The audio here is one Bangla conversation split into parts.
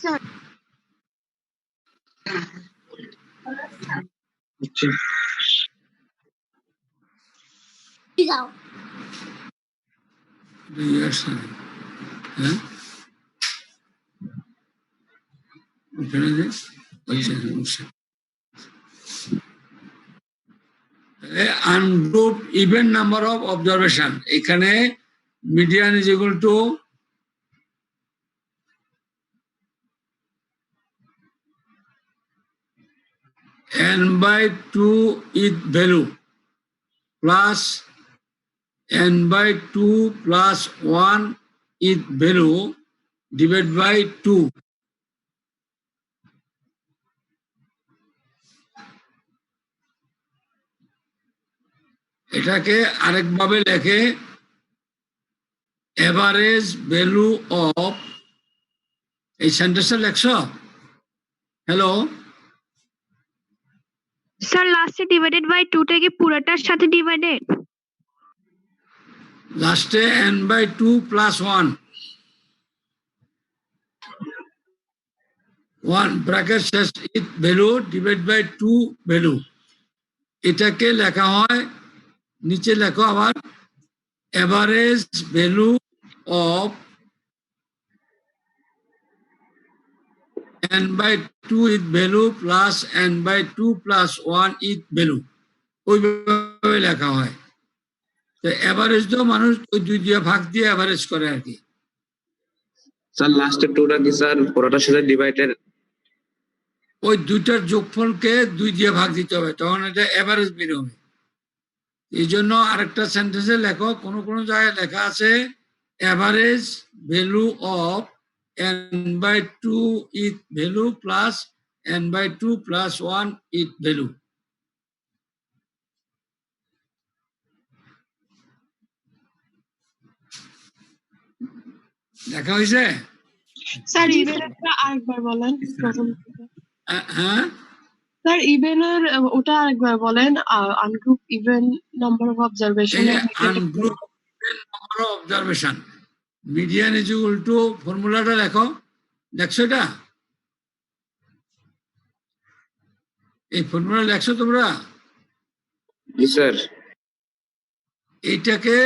Sir. যাও হ্যাঁ ওখানে যে ungroup even number of observation এখানে median is equal to n by 2 is value plus n by 2 plus 1 is value divided by 2. এটাকে আরেকভাবে লেখে এভারেজ ভ্যালু অফ এই সেন্টেন্সটা লেখছো হ্যালো স্যার লাস্টে ডিভাইডেড বাই 2 টা কি পুরোটার সাথে ডিভাইডেড লাস্টে n by 2 plus 1 1 ব্র্যাকেট শেষ ইট ভ্যালু ডিভাইড বাই 2 ভ্যালু এটাকে লেখা হয় নিচে লেখো আবার average value of n by 2 is value plus n by 2 plus 1 is value ওইভাবে লেখা হয় তো এভারেজ তো মানুষ ওই দুই দিয়ে ভাগ দিয়ে এভারেজ করে আর কি স্যার লাস্টের টুটা কি স্যার পুরোটার সাথে ডিভাইডেড ওই দুইটার যোগফলকে 2 দিয়ে ভাগ দিতে হবে তখন এটা এভারেজ বের হবে এই জন্য আরেকটা সেন্টেন্সে লেখো কোন কোন জায়গায় লেখা আছে average value of n by 2 is value plus n by 2 plus 1 is value দেখা হয়েছে স্যার ইভেনটা আরেকবার বলেন প্রথম থেকে হ্যাঁ স্যার ইভেনের ওটা আরেকবার বলেন ungroup even number of observation ungroup number of observation median is equal two ফর্মুলাটা লেখো লেখছো এটা এই ফর্মুলা লেখছো তোমরা জি স্যার এইটাকে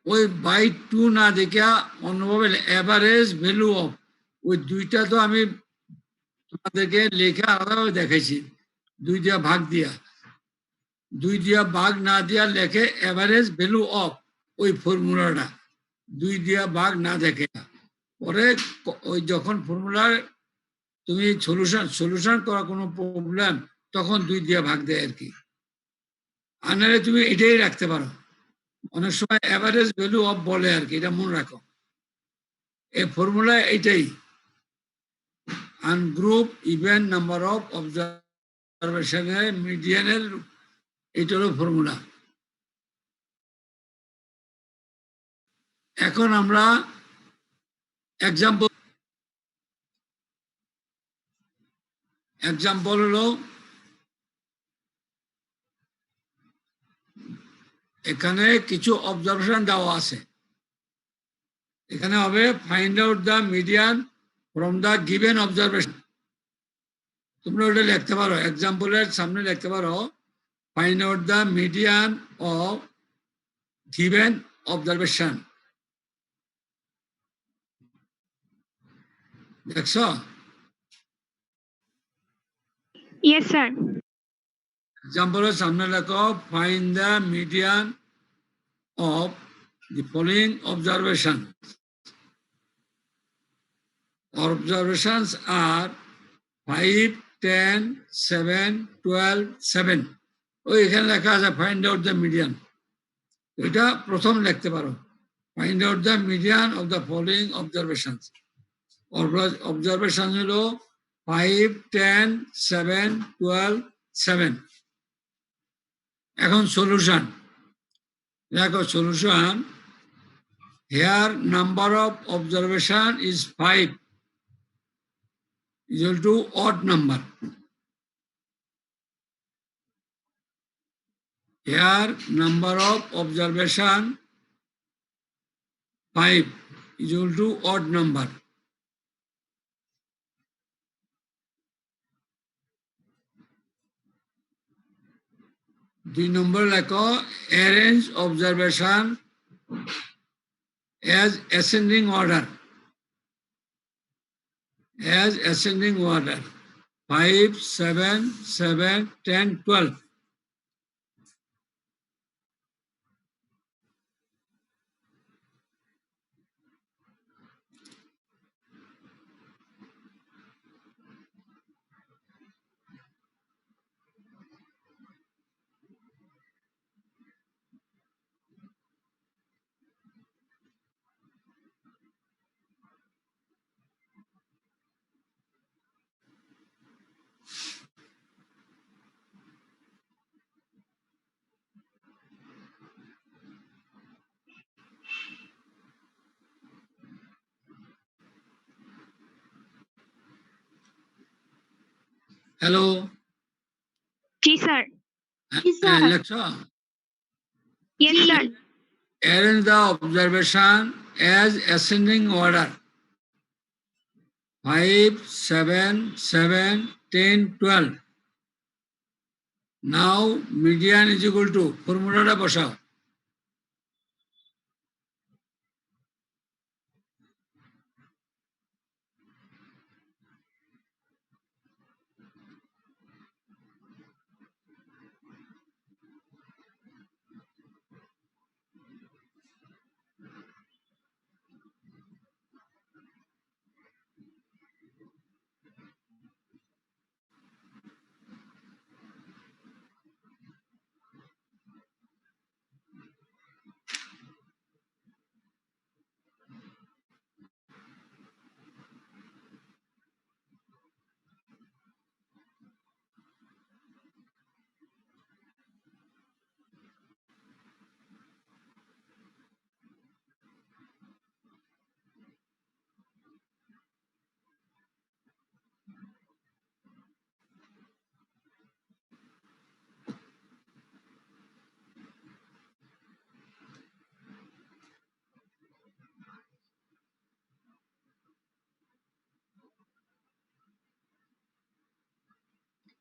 ওই বাই 2 না দেখে অন্যভাবে এভারেজ ভ্যালু অফ ওই দুইটা তো আমি তোমাদেরকে লেখা আলাদাভাবে দেখাইছি 2 দিয়া ভাগ দিয়া 2 দিয়া ভাগ না দিয়া লেখে এভারেজ ভ্যালু অফ ওই ফর্মুলাটা 2 দিয়া ভাগ না দেখে পরে ওই যখন ফর্মুলার তুমি সলিউশন করা কোনো প্রবলেম তখন 2 দিয়া ভাগ দেয় আর কি আর নাহলে তুমি এটাই রাখতে পারো অনেক সময় এভারেজ ভ্যালু অফ বলে আর কি এটা মনে রাখো এই ফর্মুলা এইটাই আনগ্রুপ ইভেন নাম্বার অফ অবজারভেশনের মিডিয়ানের এটা হলো ফর্মুলা এখন আমরা এক্সাম্পল হলো এখানে কিছু অবজারভেশন দেওয়া আছে এখানে হবে find out the median from the given observation তোমরা ওটা লিখতে পারো এক্সাম্পলের সামনে লিখতে পারো find out the median of given observation দেখছো ইয়েস স্যার এক্সাম্পলের সামনে লেখো find the median of the following observations are 5 10 7 12 7 ওই এখানে লেখা আছে ফাইন্ড আউট দ্য মিডিয়ান এটা প্রথম লিখতে পারো find out the median of the following observations observation হলো 5 10 7 12 7 এখন সলিউশন দেখো solution here number of observation is 5 equal to odd number. Here number of observation 5 is equal to odd number. 2 নম্বর লেখো arrange observation as ascending order. As ascending order. 5, 7, 7, 10, 12. Hello. জি স্যার। লেখছো? Yes sir. Arrange the observation as ascending order. 5, 7, 7, 10, 12. Now median is equal to formula বসাও।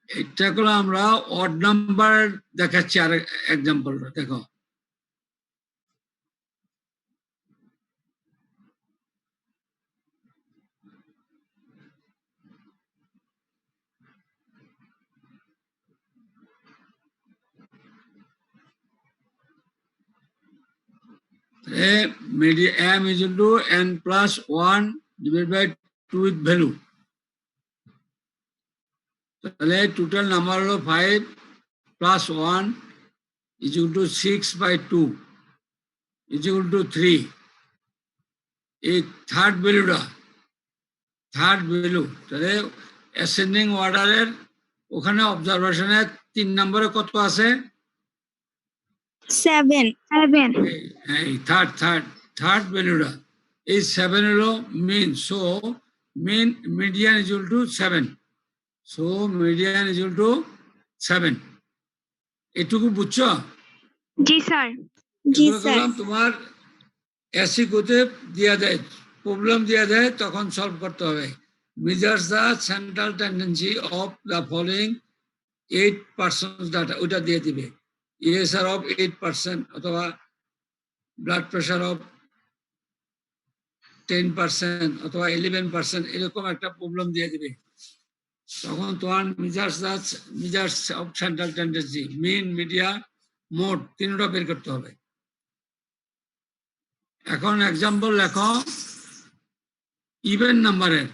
এটা করলে আমরা অড নাম্বার দেখাচ্ছি আর এক্সাম্পল দেখো m is equal to n plus 1 divided by 2 with value তাহলে টোটাল নাম্বার হলো 5 plus 1 is equal to 6 by 2 is equal to 3 এই থার্ড ভ্যালুটা তাহলে অ্যাসেন্ডিং অর্ডারের ওখানে অবজারভেশনের 3 নম্বরে কত আছে 7 এই থার্ড ভ্যালুটা এই 7 হলো mean so median is equal to 7 so median is equal to 7 এটুকু বুঝছো জি স্যার। এগুলো করলাম তোমার এসি কোতে দিয়া দেয় প্রবলেম দিয়া দেয় তখন সলভ করতে হবে measures the central tendency of the following 8% data ওইটা দিয়ে দিবে ESR of 8% অথবা ব্লাড প্রেশার অফ 10% অথবা 11% এরকম একটা প্রবলেম দিয়ে দিবে তখন তোমার measures of central tendency mean media mode তিনটা বের করতে হবে এখন এক্সাম্পল লেখো ইভেন নাম্বারের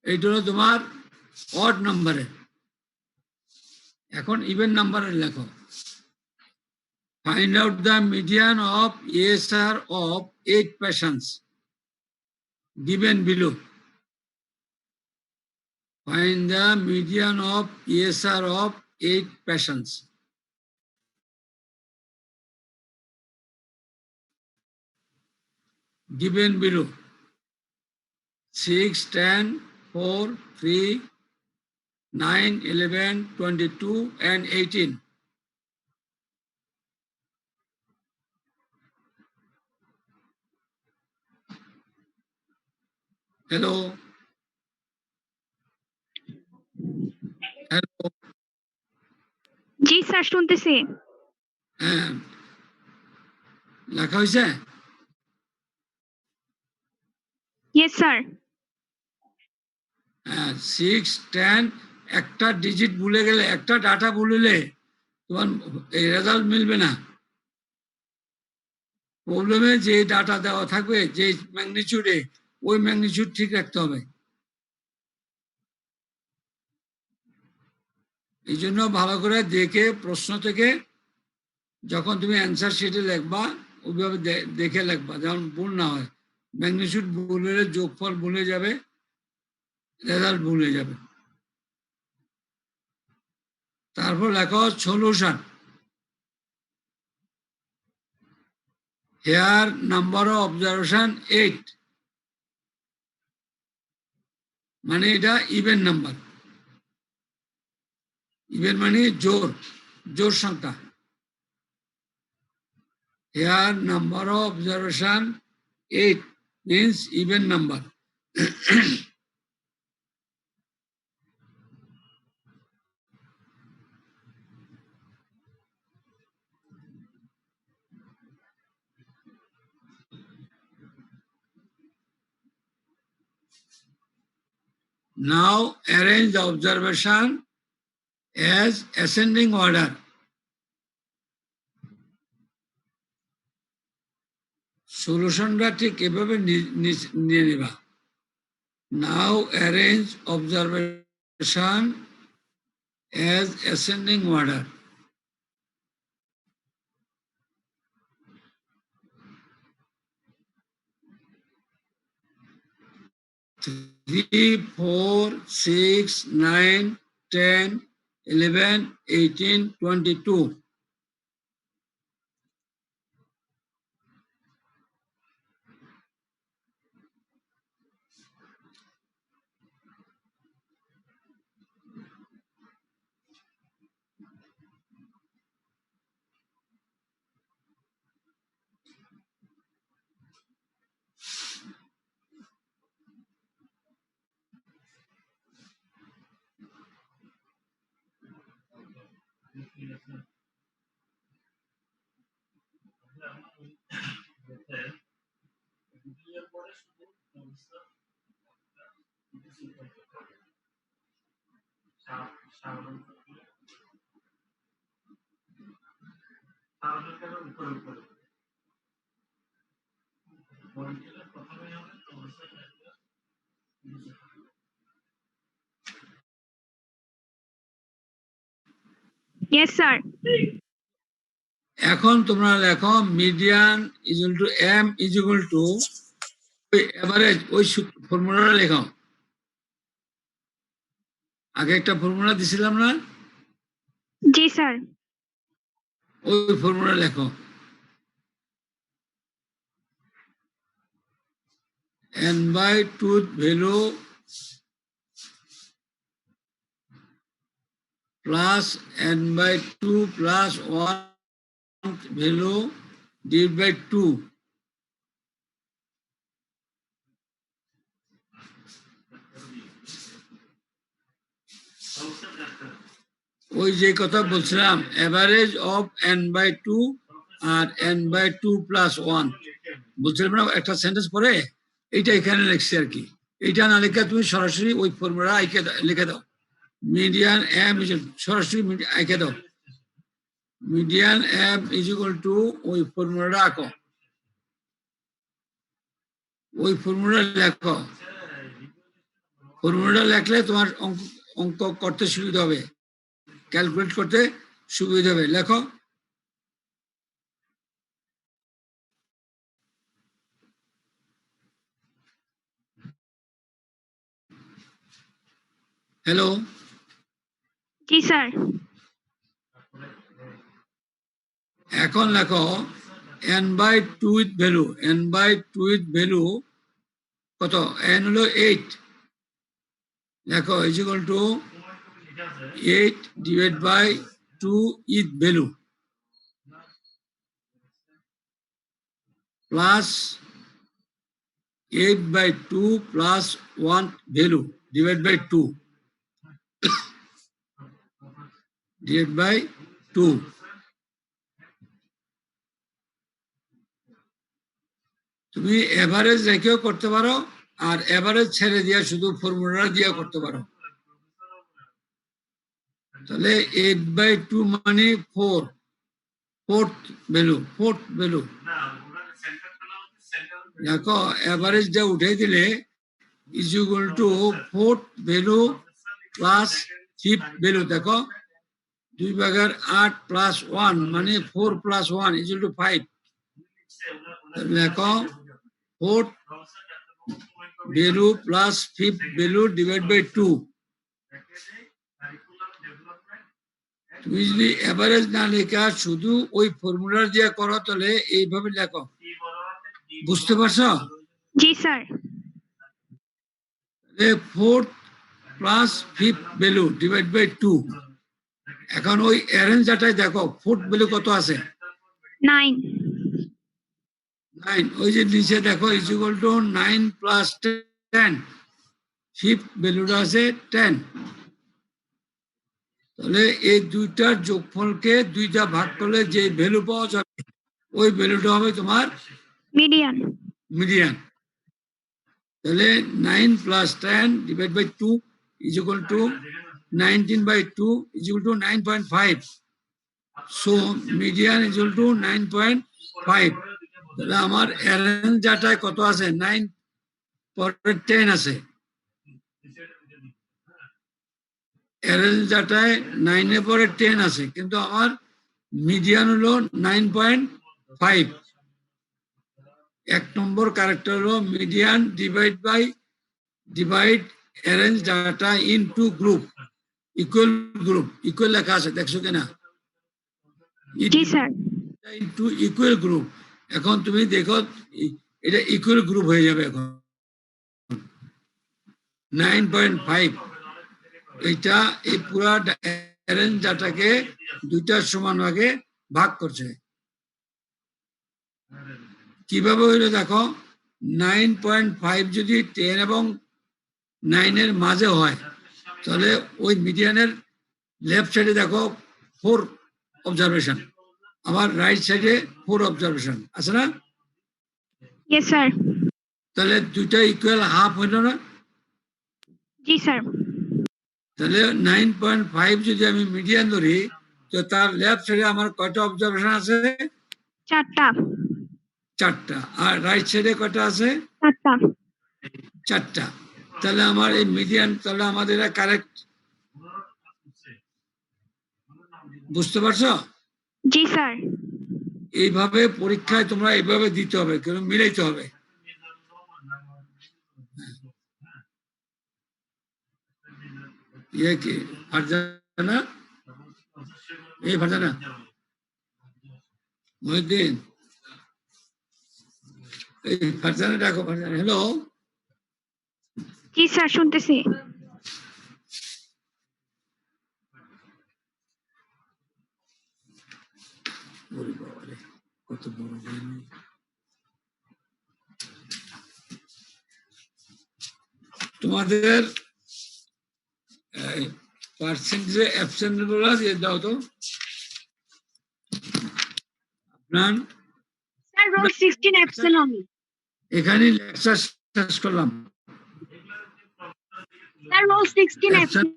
এইটা হলো তোমার অড নাম্বারের এখন ইভেন নাম্বারের লেখো find out the median of ESR of 8 patients given below. Find the median of ESR of 8 patients. Given below 6, 10, 4, 3, 9, 11, 22, and 18. Hello. Hello. জি স্যার, শুনতেছি। হ্যাঁ, লেখা হয়েছে? Yes sir. হ্যাঁ, 6, 10, একটা ডিজিট ভুলে গেলে, একটা ডাটা ভুললে তোমার এই রেজাল্ট মিলবে না। প্রবলেমে যে ডাটা দেওয়া থাকবে, যে ম্যাগনিচিউডে, ওই ম্যাগনিচিউড ঠিক রাখতে হবে। এই জন্য ভালো করে দেখে প্রশ্ন থেকে যখন তুমি অ্যান্সার শিটে লিখবা, ওইভাবে দেখে লিখবা, যেমন ভুল না হয়। ম্যাগনিচিউড ভুল হলে যোগফল ভুলে যাবে, রেজাল্ট ভুলে যাবে। তারপর লেখো solution. Here number of observation 8, মানে এটা ইভেন নাম্বার। ইভেন মানে জোর, জোর সংখ্যা। Here number of observation 8 means even number. Now arrange the observation as ascending order. সলিউশনটা ঠিক এভাবে নিয়ে নিবা। Now arrange observation as ascending order. Three, 4, 6, 9, 10, 11, 18, 22. Yes sir. এখন তোমরা লেখো median is equal to M is equal to average, ওই ফর্মুলাটা লেখো। আগে একটা ফর্মুলা দিছিলাম না, জি স্যার। ওই ফর্মুলা লেখো। n/2 value plus n/2 plus 1 value divide by 2। ওই যে কথা বলছিলাম, average of n/2 R n/2 plus 1 বলছিলাম না একটা সেন্টেন্স পরে, এইটা এখানে লিখছি আর কি। এইটা না লিখে তুমি সরাসরি ওই ফর্মুলা লিখে দাও। মিডিয়ান এম সরাসরি আঁকে দাও। Median M is equal to ওই ফর্মুলাটা আঁকো, ওই ফর্মুলা লেখো। ফর্মুলাটা লেখলে তোমার অঙ্ক করতে সুবিধা হবে, ক্যালকুলেট করতে সুবিধা হবে। লেখো। হ্যালো, জি স্যার। এখন লেখো n/2 with value, n/2 with value কত? n হলো 8, লেখো is equal to 8 divide by 2 with value plus 8/2 plus 1 value divided by 2 divided by 2 তুমি এভারেজ রেখেও করতে পারো আর এভারেজ ছেড়ে দিয়ে শুধু ফর্মুলা দিয়ে করতে পারো তাহলে 8/2 মানে 4 ফোর্থ ভ্যালু দেখো এভারেজটা উঠে দিলে is equal two fourth value plus fifth value দেখো 2/8 প্লাস 1 মানে 4 প্লাস 1 ইজ ইকুয়াল টু 5 দেখো fourth value plus fifth value divide by 2 তুমি যদি এভারেজ না লেখা শুধু ওই ফর্মুলা দিয়ে করো তাহলে এইভাবে লেখো বুঝতে পারছো জি sir fourth plus fifth value divide by 2 এখন ওই অ্যারেঞ্জটাই দেখো ফোর্থ ভ্যালু কত আছে 9 9 ওই যে নিচে দেখো is equal two 9 plus 10 fifth ভ্যালুটা আছে 10 তাহলে এই দুইটার যোগফলকে দুইটা ভাগ করলে যে ভ্যালু পাওয়া যাবে ওই ভ্যালুটা হবে তোমার মিডিয়ান মিডিয়ান তাহলে 9 plus 10 divide by 2 is equal to 19/2 is equal to 9.5 so median is equal to 9.5 তাহলে আমার অ্যারেঞ্জ ডাটায় কত আছে 9 পরে 10 আছে অ্যারেঞ্জ ডাটায় 9 এর পরে 10 আছে কিন্তু আমার মিডিয়ান হলো 9.5 এক নম্বর ক্যারেক্টার হলো median divide arrange data into group equal লেখা আছে দেখছো কিনা জি স্যার ইনটু ইকুয়াল গ্রুপ এখন তুমি দেখো এটা ইকুয়াল গ্রুপ হয়ে যাবে এখন 9.5 এটা এই পুরা অ্যারেঞ্জ ডাটাকে দুইটা সমান ভাগে ভাগ করছে কিভাবে হইলো দেখো 9.5 যদি 10 এবং 9 এর মাঝে হয় তাহলে ওই মিডিয়ানের লেফট সাইডে দেখো 4 অবজারভেশন আবার রাইট সাইডে 4 অবজারভেশন আছে না ইয়েস স্যার তাহলে দুইটা ইকুয়াল হাফ হইল না জি স্যার তাহলে 9.5 যদি আমি মিডিয়ান ধরি তো তার লেফট সাইডে আমার কয়টা অবজারভেশন আছে 4টা আর রাইট সাইডে কয়টা আছে 4টা তাহলে আমার এই মিডিয়ান তাহলে আমাদের এটা কারেক্ট বুঝতে পারছো জি স্যার এইভাবে পরীক্ষায় তোমরা এইভাবে দিতে হবে কেন মিলাইতে হবে ইয়ে কি ফারজানা এই ফারজানা মহিউদ্দিন এই ফারজানা ডাকো ফারজানা হ্যালো জি স্যার শুনতেছি ওরে বাবা রে, কত বড় বই। তোমাদের পার্সেন্টেজে অ্যাবসেন্ট গুলো দিয়ে দাও তো আপনার স্যার রোল 16 অ্যাবসেন্ট আমি এখানে লেকচার শেষ করলাম স্যার রোল 16 অ্যাবসেন্ট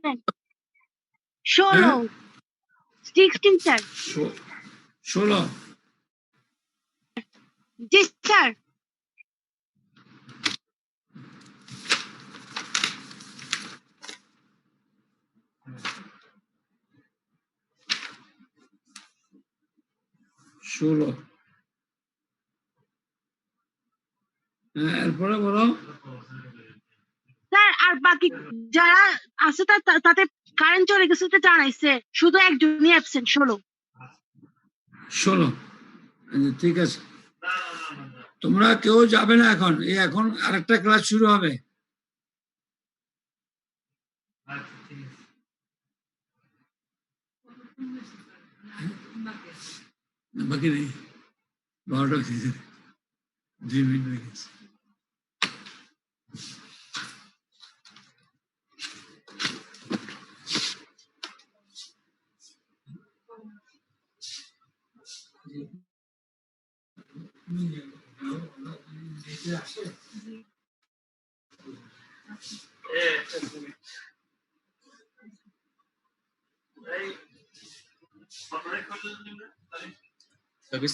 16 16 স্যার 16 জি স্যার এরপরে বলো স্যার আর বাকি যারা আছে তাতে কারেন্ট চলে গেছে তো জানাইছে শুধু একজনই অ্যাবসেন্ট 16 ঠিক আছে তোমরা কেউ যাবে না এখন এখন আরেকটা ক্লাস শুরু হবে বাকি নেই 12টা 2 মিনিট হয়ে গেছে चौबीस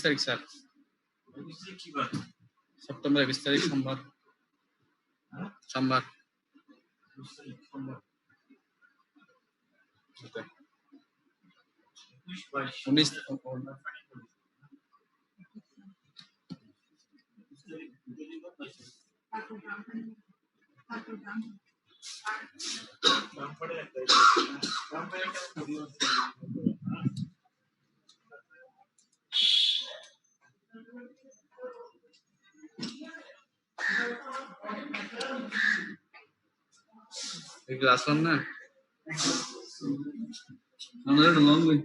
तारीख सर सेप्टेम्बर 21 तारीख सोमवार सोमवार उन्नीस last one na another long way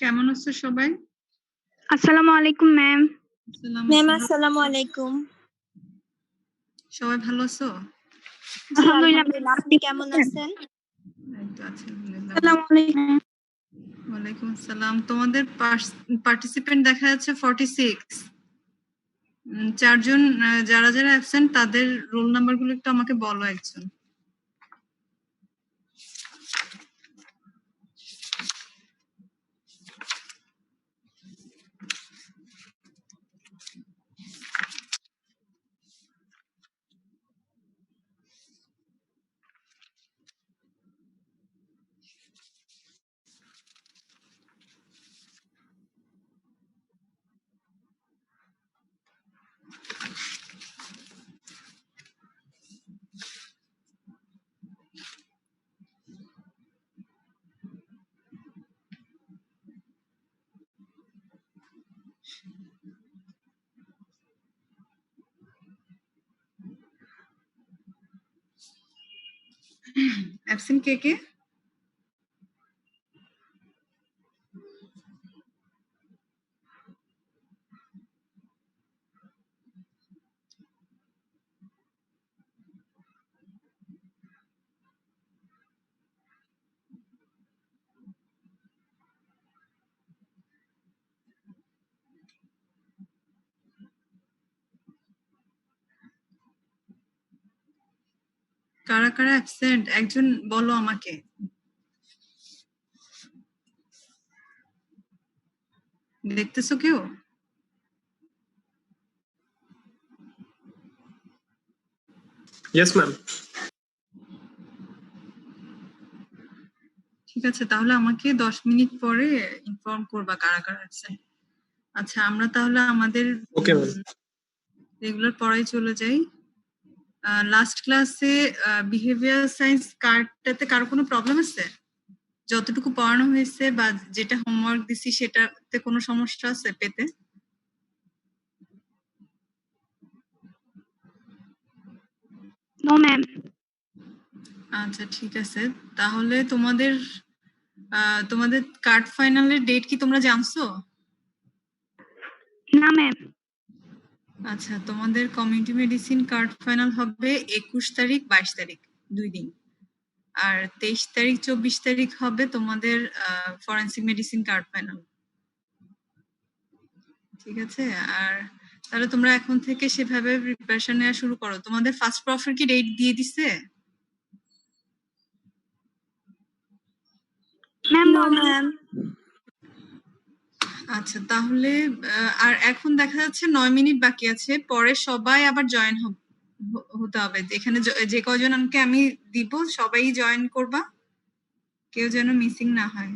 কেমন আছো সবাই? আসসালামু আলাইকুম ম্যাম। ম্যাম আসসালামু আলাইকুম। সবাই ভালো আছো? জি আলহামদুলিল্লাহ। আলহামদুলিল্লাহ, আপনি কেমন আছেন? এই তো আছি আলহামদুলিল্লাহ। আসসালামু আলাইকুম। ওয়ালাইকুম আসসালাম। তোমাদের পার্টিসিপেন্ট দেখা যাচ্ছে 46। চারজন যারা যারা অ্যাবসেন্ট তাদের রোল নাম্বারগুলো একটু আমাকে বলো একজন। অ্যাবসেন্ট কে কে? কারা কারা অ্যাবসেন্ট একজন বলো আমাকে। দেখতেছো কেউ? Yes, ma'am. ঠিক আছে, তাহলে আমাকে 10 মিনিট পরে ইনফর্ম করবা কারা কারা অ্যাবসেন্ট। আচ্ছা, আমরা তাহলে আমাদের Okay, ma'am. রেগুলার পড়ায় চলে যাই। লাস্ট ক্লাসে বিহেভিয়ার সায়েন্স কার্ডটাতে কারো কোনো প্রবলেম আছে? যতটুকু পড়ানো হয়েছে বা যেটা হোমওয়ার্ক দিছি সেটাতে কোনো সমস্যা আছে পেতে? No ma'am. আচ্ছা ঠিক আছে, তাহলে তোমাদের তোমাদের কার্ড ফাইনালের ডেট কি তোমরা জানছো? না ম্যাম। আচ্ছা, তোমাদের কমিউনিটি মেডিসিন কার্ড ফাইনাল হবে 21 তারিখ 22 তারিখ 2 দিন। আর 23 তারিখ 24 তারিখ হবে তোমাদের ফরেনসিক মেডিসিন কার্ড ফাইনাল। ঠিক আছে, আর তাহলে তোমরা এখন থেকে সেভাবে প্রিপারেশন নেওয়া শুরু করো। তোমাদের ফার্স্ট প্রফের কি ডেট দিয়ে দিছে? Ma'am no ma'am. আচ্ছা, তাহলে আর এখন দেখা যাচ্ছে 9 মিনিট বাকি আছে, পরে সবাই আবার জয়েন হতে হবে। এখানে যে কজনকে আমি দিব সবাই জয়েন করবা, কেউ যেন মিসিং না হয়।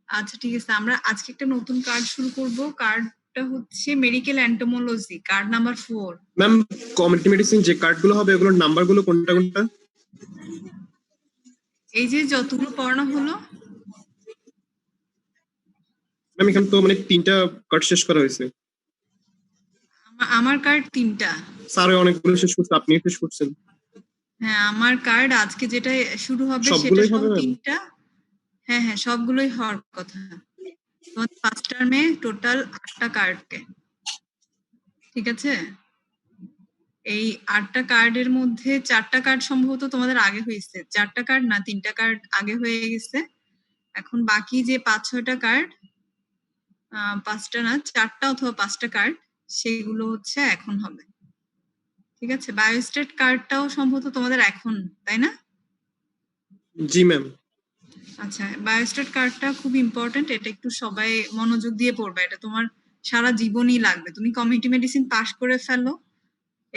আচ্ছা ঠিক আছে, আমরা আজকে একটা নতুন কার্ড শুরু করব। কার্ডটা হচ্ছে medical entomology, card number 4। Ma'am, community medicine যে কার্ডগুলো হবে ওগুলোর নাম্বারগুলো কোনটা কোনটা? এই যে যতগুলো পড়ানো হলো, ম্যাম এখানে তো মানে 3টা কার্ড শেষ করা হয়েছে। আমার কার্ড 3টা। স্যার অনেকগুলো শেষ করছে, আপনি শেষ করছেন। হ্যাঁ, আমার কার্ড আজকে যেটা শুরু হবে সেটা সবগুলোই সহ হবে ম্যাম? 3টা। হ্যাঁ হ্যাঁ, সবগুলোই হওয়ার কথা। তোমাদের ফার্স্ট টার্মে টোটাল 8টা কার্ডকে, ঠিক আছে? এই 8টা কার্ডের মধ্যে 4টা কার্ড সম্ভবত তোমাদের আগে হয়েছে। 4টা কার্ড না, 3টা কার্ড আগে হয়ে গেছে। এখন বাকি যে 5-6টা কার্ড, 5টা না 4টা অথবা 5টা কার্ড, সেগুলো হচ্ছে এখন হবে। ঠিক আছে, বায়োস্টেট কার্ডটাও সম্ভবত তোমাদের এখন, তাই না? জি ম্যাম। আচ্ছা, বায়োস্টেট কার্ডটা খুব ইম্পর্টেন্ট, এটা একটু সবাই মনোযোগ দিয়ে পড়বে। এটা তোমার সারা জীবনই লাগবে। তুমি কমিউনিটি মেডিসিন পাস করে ফেলো,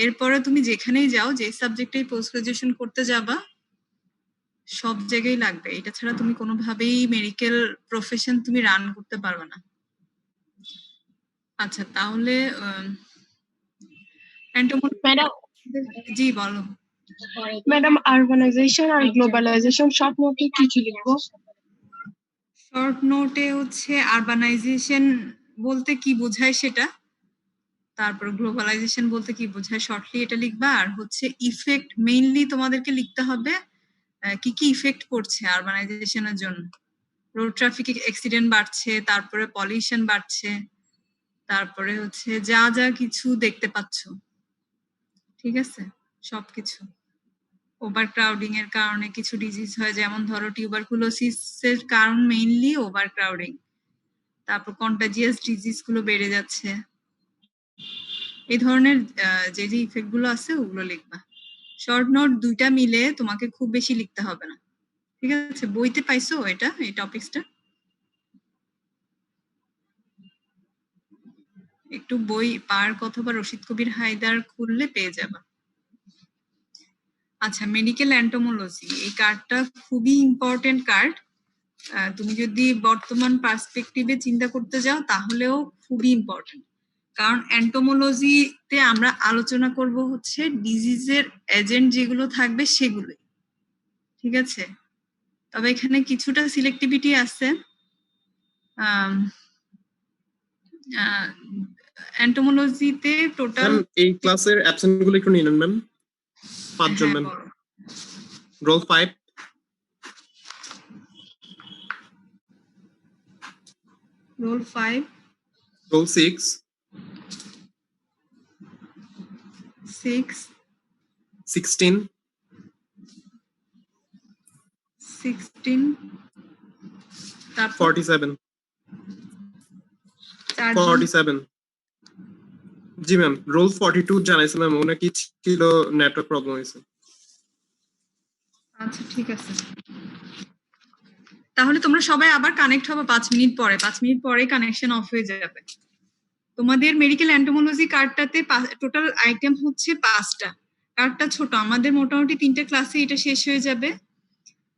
এরপরে তুমি যেখানেই যাও, যে সাবজেক্টেই পোস্ট গ্রাজুয়েশন করতে যাবা, সব জায়গায় লাগবে। এটা ছাড়া তুমি কোনোভাবেই মেডিকেল প্রফেশন তুমি রান করতে পারবে না। আচ্ছা, তাহলে ম্যাডাম জি বলো। ম্যাডাম আরবানাইজেশন আর গ্লোবালাইজেশন শর্ট নোটে কি কি লিখবো? শর্ট নোটে হচ্ছে আরবানাইজেশন বলতে কি বোঝায় সেটা, তারপর গ্লোবালাইজেশন বলতে কি বোঝায় শর্টলি এটা লিখবা। আর হচ্ছে ইফেক্ট, মেইনলি তোমাদেরকে লিখতে হবে কি কি ইফেক্ট পড়ছে আরবানাইজেশনের জন্য, রোড ট্রাফিক অ্যাক্সিডেন্ট বাড়ছে, তারপরে পলিউশন বাড়ছে, তারপরে হচ্ছে যা যা কিছু দেখতে পাচ্ছ, ঠিক আছে, সবকিছু। ওভার ক্রাউডিং এর কারণে কিছু ডিজিজ হয়, যেমন ধরো টিউবারকুলোসিস এর কারণ মেইনলি ওভার ক্রাউডিং। তারপর কন্টাজিয়াস ডিজিজ গুলো বেড়ে যাচ্ছে। এই ধরনের যে যে ইফেক্ট গুলো আছে ওগুলো লিখবা। শর্ট নোট 2টা মিলে তোমাকে খুব বেশি লিখতে হবে না, ঠিক আছে? বইতে পাইছো এটা, এই টপিকসটা? একটু বই পার্ক অথবা রশিদ কবির হায়দার খুললে পেয়ে যাবা। আচ্ছা, মেডিকেল এন্টোমোলজি, এই কার্ডটা খুবই ইম্পর্টেন্ট কার্ড। তুমি যদি বর্তমান পার্সপেক্টিভে চিন্তা করতে যাও তাহলেও খুবই ইম্পর্টেন্ট, কারণ এন্টোমোলজিতে আমরা আলোচনা করব হচ্ছে ডিজিজের এজেন্ট যেগুলো থাকবে সেগুলোই, ঠিক আছে? তবে এখানে কিছুটা সিলেক্টিভিটি আছে। এন্টোমোলজিতে টোটাল ম্যাম এই ক্লাসের অ্যাবসেন্ট গুলো একটু নিয়ে নেন ম্যাম। 5 জন ম্যাম। রোল 5, রোল 5, রোল 6, 16, 16, তারপর 47, 4 47। জি ম্যাম, রোল 42 জানাইছে ম্যাম, ওনা কি ছিল, নেটওয়ার্ক প্রবলেম হয়েছে। আচ্ছা, ঠিক আছে। তাহলে তোমরা সবাই আবার কানেক্ট হবে 5 মিনিট পরে। 5 মিনিট পরে কানেকশন অফ হয়ে যাবে। তোমাদের মেডিকেল এন্টোমোলজি কার্ডটাতে টোটাল আইটেম হচ্ছে 5টা। কার্ডটা ছোট, আমাদের মোটামুটি 3টে ক্লাসে এটা শেষ হয়ে যাবে।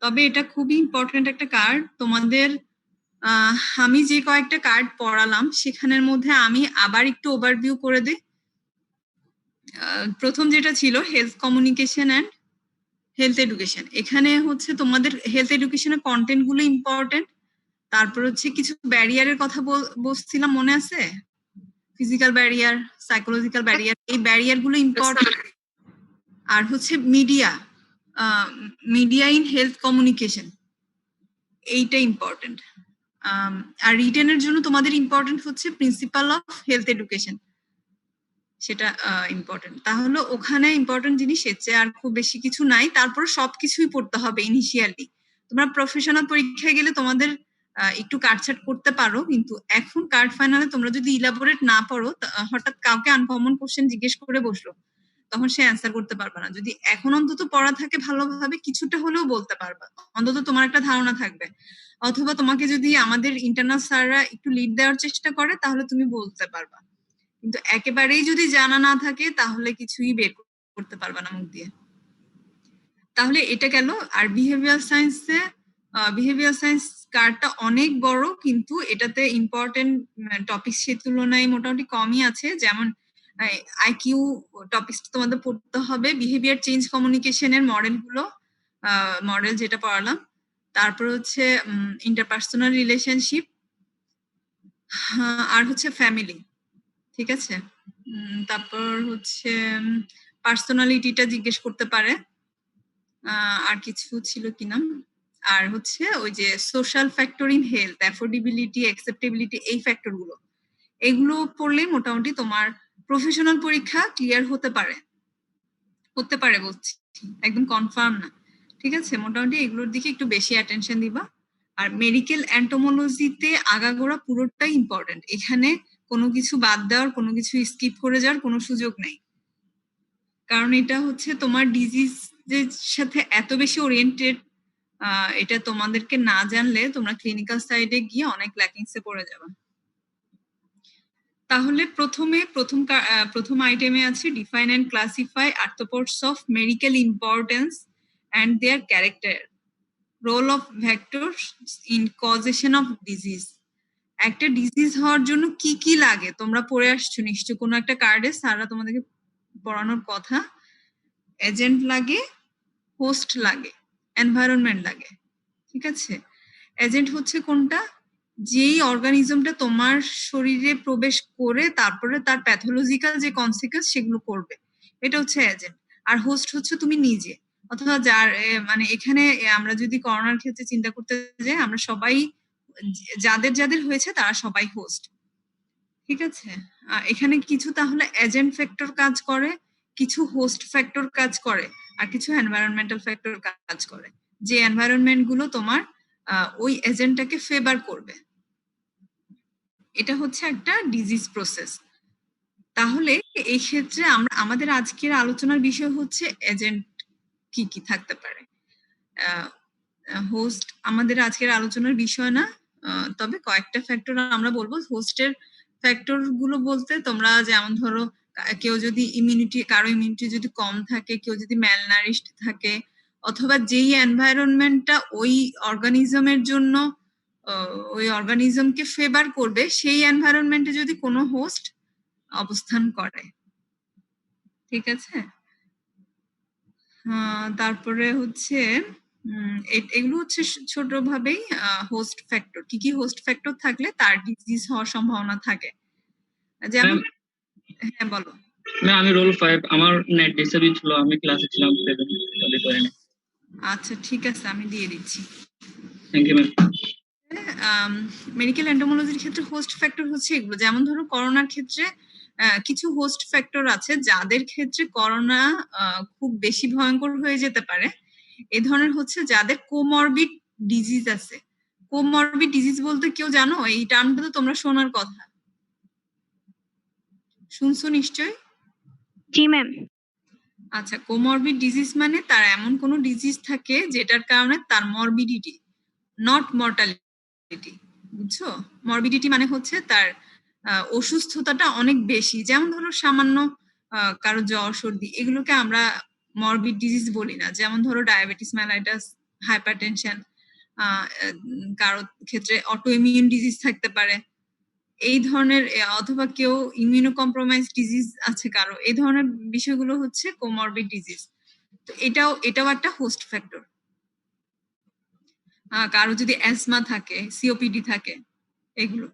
তবে এটা খুবই ইম্পর্টেন্ট একটা কার্ড তোমাদের। আমি যে কয়েকটা কার্ড পড়ালাম সেখানের মধ্যে আমি আবার একটু ওভারভিউ করে দিই। প্রথম যেটা ছিল health communication and health education. এখানে হচ্ছে তোমাদের হেলথ এডুকেশনের কন্টেন্ট গুলো ইম্পর্টেন্ট। তারপর হচ্ছে কিছু ব্যারিয়ারের কথা বলছিলাম, মনে আছে? ফিজিক্যাল ব্যারিয়ার, সাইকোলজিক্যাল ব্যারিয়ার, এই ব্যারিয়ার গুলো ইম্পর্টেন্ট। আর হচ্ছে মিডিয়া ইন হেলথ কমিউনিকেশন, এইটা ইম্পর্টেন্ট। আর রিটেনের জন্য তোমাদের ইম্পর্টেন্ট হচ্ছে প্রিন্সিপাল অফ হেলথ এডুকেশন, সেটা ইম্পর্টেন্ট। তাহলে ওখানে ইম্পর্টেন্ট জিনিস এসছে, আর খুব বেশি কিছু নাই। তারপর সবকিছুই পড়তে হবে ইনিশিয়ালি। তোমরা প্রফেশনাল পরীক্ষায় গেলে তোমাদের একটু কাটছাট করতে পারো, কিন্তু এখন কার্ড ফাইনালে তোমরা যদি ইলাবোরেট না পড়ো, হঠাৎ কাউকে আনকমন কোশ্চেন জিজ্ঞেস করে বসলো, তখন সে অ্যান্সার করতে পারবে না। যদি এখন অন্তত পড়া থাকে ভালোভাবে, কিছুটা হলেও বলতে পারবা, অন্তত তোমার একটা ধারণা থাকবে। অথবা তোমাকে যদি আমাদের ইন্টারনাল স্যাররা একটু লিড দেওয়ার চেষ্টা করে তাহলে তুমি বলতে পারবা, কিন্তু একেবারেই যদি জানা না থাকে তাহলে কিছুই বের করতে পারবা না মুখ দিয়ে। তাহলে এটা গেল। আর বিহেভিয়ার সায়েন্স কার্ডটা অনেক বড়, কিন্তু এটাতে ইম্পর্টেন্ট টপিক সে তুলনায় মোটামুটি কমই আছে। যেমন আইকিউ টপিকটা তোমাদের পড়তে হবে, বিহেভিয়ার চেঞ্জ কমিউনিকেশনের মডেল যেটা পড়ালাম, তারপর হচ্ছে ইন্টারপার্সোনাল রিলেশনশিপ, আর হচ্ছে ফ্যামিলি, ঠিক আছে? তারপর হচ্ছে পার্সোনালিটিটা জিজ্ঞেস করতে পারে, আর কিছু ছিল কিনা, আর হচ্ছে ওই যে social factor in health, affordability, acceptability, এই ফ্যাক্টর গুলো, এগুলো পড়লে মোটামুটি তোমার প্রফেশনাল পরীক্ষা ক্লিয়ার হতে পারে বলছি, একদম কনফার্ম না, ঠিক আছে? মোটামুটি এগুলোর দিকে একটু বেশি অ্যাটেনশন দিবা। আর মেডিকেল এন্টোমোলজিতে আগাগোড়া পুরোটাই ইম্পর্টেন্ট, এখানে কোনো কিছু বাদ দেওয়ার, কোনো কিছু স্কিপ করে যাওয়ার কোনো সুযোগ নেই, কারণ এটা হচ্ছে তোমার ডিজিজের সাথে এত বেশি ওরিয়েন্টেড। এটা তোমাদেরকে না জানলে তোমরা ক্লিনিক্যাল সাইডে গিয়ে অনেক ল্যাকিংসে পড়ে যাবে। তাহলে প্রথম আইটেমে আছে define and classify arthropods of medical importance and their character, role of vectors in causation of disease. একটা ডিজিজ হওয়ার জন্য কি কি লাগে তোমরা পড়ে আসছো নিশ্চয় কোনো একটা কার্ডে, স্যাররা তোমাদেরকে পড়ানোর কথা। এজেন্ট লাগে, হোস্ট লাগে, এনভায়রনমেন্ট লাগে, ঠিক আছে? এজেন্ট হচ্ছে কোনটা? যেই অর্গানিজমটা তোমার শরীরে প্রবেশ করে তারপরে তার প্যাথোলজিক্যাল যে কনসিকুয়েন্স সেগুলো করবে, এটা হচ্ছে এজেন্ট। আর হোস্ট হচ্ছে তুমি নিজে, অথবা যার মানে এখানে আমরা যদি করোনার ক্ষেত্রে চিন্তা করতে যাই, আমরা সবাই যাদের যাদের হয়েছে তারা সবাই হোস্ট। ঠিক আছে, এখানে কিছু তাহলে এজেন্ট ফ্যাক্টর কাজ করে, কিছু হোস্ট ফ্যাক্টর কাজ করে, আর কিছু এনভায়রনমেন্টাল ফ্যাক্টর কাজ করে, যে এনভায়রনমেন্ট গুলো তোমার ওই এজেন্টটাকে ফেভার করবে। এটা হচ্ছে একটা ডিজিজ প্রসেস। তাহলে এই ক্ষেত্রে আমরা আমাদের আজকের আলোচনার বিষয় হচ্ছে এজেন্ট কি কি থাকতে পারে। হোস্ট আমাদের আজকের আলোচনার বিষয় না, তবে কয়েকটা ফ্যাক্টর আমরা বলবো। হোস্টের ফ্যাক্টর গুলো বলতে তোমরা যেমন ধরো কেউ যদি কারো ইমিউনিটি যদি কম থাকে, কেউ যদি ম্যালনারিশড থাকে, অথবা যেই এনভায়রনমেন্টটা ওই অর্গানিজমের জন্য ওই অর্গানিজমকে ফেভার করবে, সেই এনভায়রনমেন্টে যদি কোনো হোস্ট অবস্থান করে। ঠিক আছে, তারপরে হচ্ছে এগুলো হচ্ছে ছোটভাবেই হোস্ট ফ্যাক্টর। কি কি হোস্ট ফ্যাক্টর থাকলে তার ডিজিজ হওয়ার সম্ভাবনা থাকে, যেমন হ্যাঁ বলো। আমি রোল 5, আমার নেট ডিসেবল ছিল, আমি ক্লাসে ছিলাম, তবে করিনি। আচ্ছা ঠিক আছে, আমি দিয়ে দিচ্ছি। Thank you ma'am. মেডিকেল এন্টোমোলজির ক্ষেত্রে হোস্ট ফ্যাক্টর হচ্ছে এগুলো, যেমন ধরো করোনার ক্ষেত্রে কিছু হোস্ট ফ্যাক্টর আছে যাদের ক্ষেত্রে করোনা খুব বেশি ভয়ঙ্কর হয়ে যেতে পারে। এই ধরনের হচ্ছে যাদের কোমরবিড ডিজিজ আছে। কোমরবিড ডিজিজ বলতে কেউ জানো? এই টার্মটা তো তোমরা শোনার কথা, শুনছো নিশ্চয়? জি ম্যাম। আচ্ছা, কোমরবিড ডিজিজ মানে তার এমন কোনো ডিজিজ থাকে যেটার কারণে তার মরবিডিটি, নট মর্টালিটি, বুঝছো? মরবিডিটি মানে হচ্ছে তার অসুস্থতাটা অনেক বেশি। যেমন ধরো সামান্য কারো জ্বর সর্দি, এগুলোকে আমরা মরবিড ডিজিজ বলি না। যেমন ধরো ডায়াবেটিস মেলাইটাস, হাইপারটেনশন, কারো ক্ষেত্রে অটো ইমিউন ডিজিজ থাকতে পারে, এই ধরনের, অথবা কেউ ইমিউনো কম্প্রোমাইজ ডিজিজ আছে কারো, এই ধরনের বিষয়গুলো হচ্ছে কোমরবিড ডিজিজ। তো এটাও একটা হোস্ট ফ্যাক্টর। কারো যদি অ্যাজমা থাকে, সিওপিডি থাকে, এগুলো